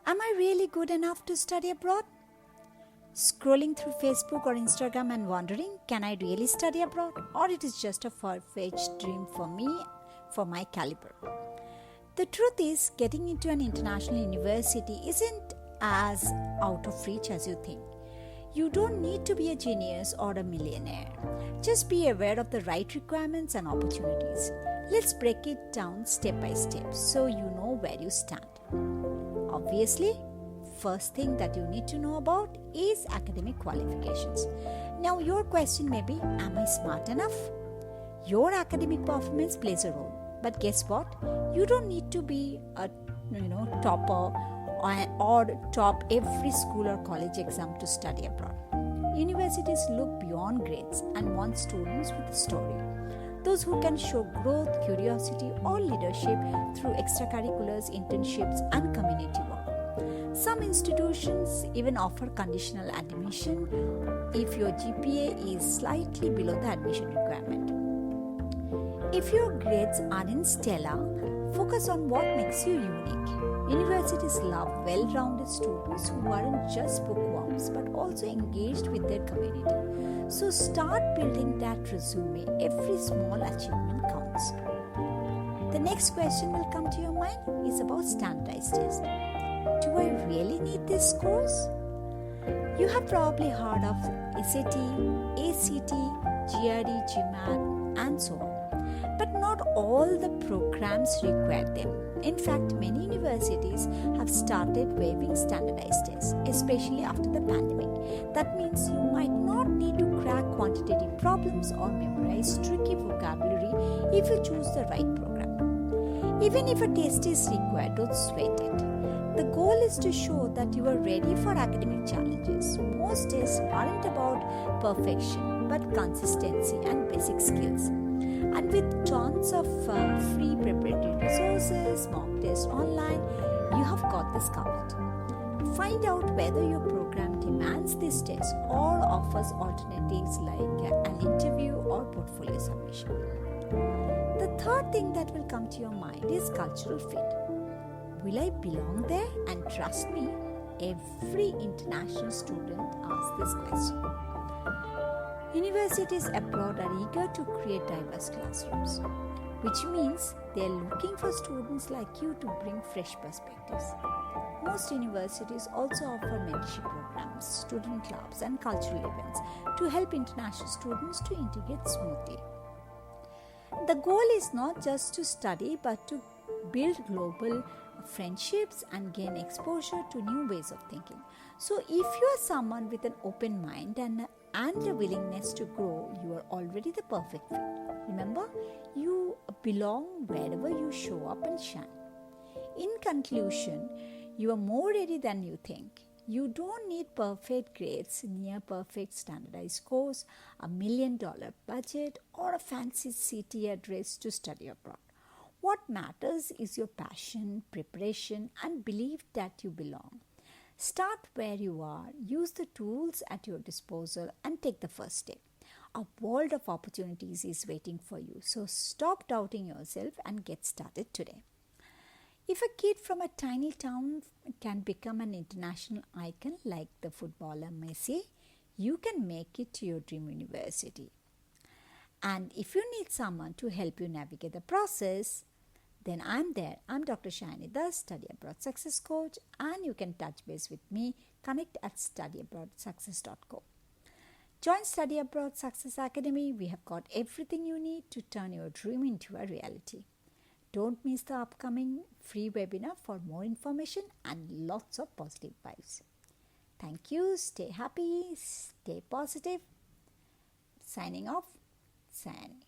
Am I really good enough to study abroad? Scrolling through Facebook or Instagram and wondering, can I really study abroad? Or it is just a far-fetched dream for me, for my caliber. The truth is, getting into an international university isn't as out of reach as you think. You don't need to be a genius or a millionaire. Just be aware of the right requirements and opportunities. Let's break it down step by step so you know where you stand. Obviously, first thing that you need to know about is academic qualifications. Now your question may be, am I smart enough? Your academic performance plays a role. But guess what? You don't need to be a topper or top every school or college exam to study abroad. Universities look beyond grades and want students with a story. Those who can show growth, curiosity, or leadership through extracurriculars, internships, and community work. Some institutions even offer conditional admission if your GPA is slightly below the admission requirement. If your grades aren't stellar, focus on what makes you unique. Universities love well-rounded students who aren't just bookworms but also engaged with their community. So start building that resume. Every small achievement counts. The next question will come to your mind is about standardized tests. Do I really need this scores? You have probably heard of SAT, ACT, GRE, GMAT, and so on. But not all the programs require them. In fact, many universities have started waiving standardized tests, especially after the pandemic. That means you might not need to crack quantitative problems or memorize tricky vocabulary if you choose the right program. Even if a test is required, don't sweat it. The goal is to show that you are ready for academic challenges. Most tests aren't about perfection, but consistency and basic skills. And with tons of free preparatory resources, mock tests online, you have got this covered. Find out whether your program demands this test or offers alternatives like an interview or portfolio submission. The third thing that will come to your mind is cultural fit. Will I belong there? And trust me, every international student asks this question. Universities abroad are eager to create diverse classrooms, which means they are looking for students like you to bring fresh perspectives. Most universities also offer mentorship programs, student clubs, and cultural events to help international students to integrate smoothly. The goal is not just to study but to build global friendships and gain exposure to new ways of thinking. So if you are someone with an open mind and a willingness to grow, you are already the perfect fit. Remember, you belong wherever you show up and shine. In conclusion, you are more ready than you think. You don't need perfect grades, near perfect standardized scores, $1 million budget, or a fancy city address to study abroad. What matters is your passion, preparation, and belief that you belong. Start where you are, use the tools at your disposal, and take the first step. A world of opportunities is waiting for you, so stop doubting yourself and get started today. If a kid from a tiny town can become an international icon like the footballer Messi, you can make it to your dream university. And if you need someone to help you navigate the process, then I'm there. I'm Dr. Shani Das, Study Abroad Success Coach, and you can touch base with me. Connect at studyabroadsuccess.co. Join Study Abroad Success Academy. We have got everything you need to turn your dream into a reality. Don't miss the upcoming free webinar for more information and lots of positive vibes. Thank you. Stay happy. Stay positive. Signing off, Sani.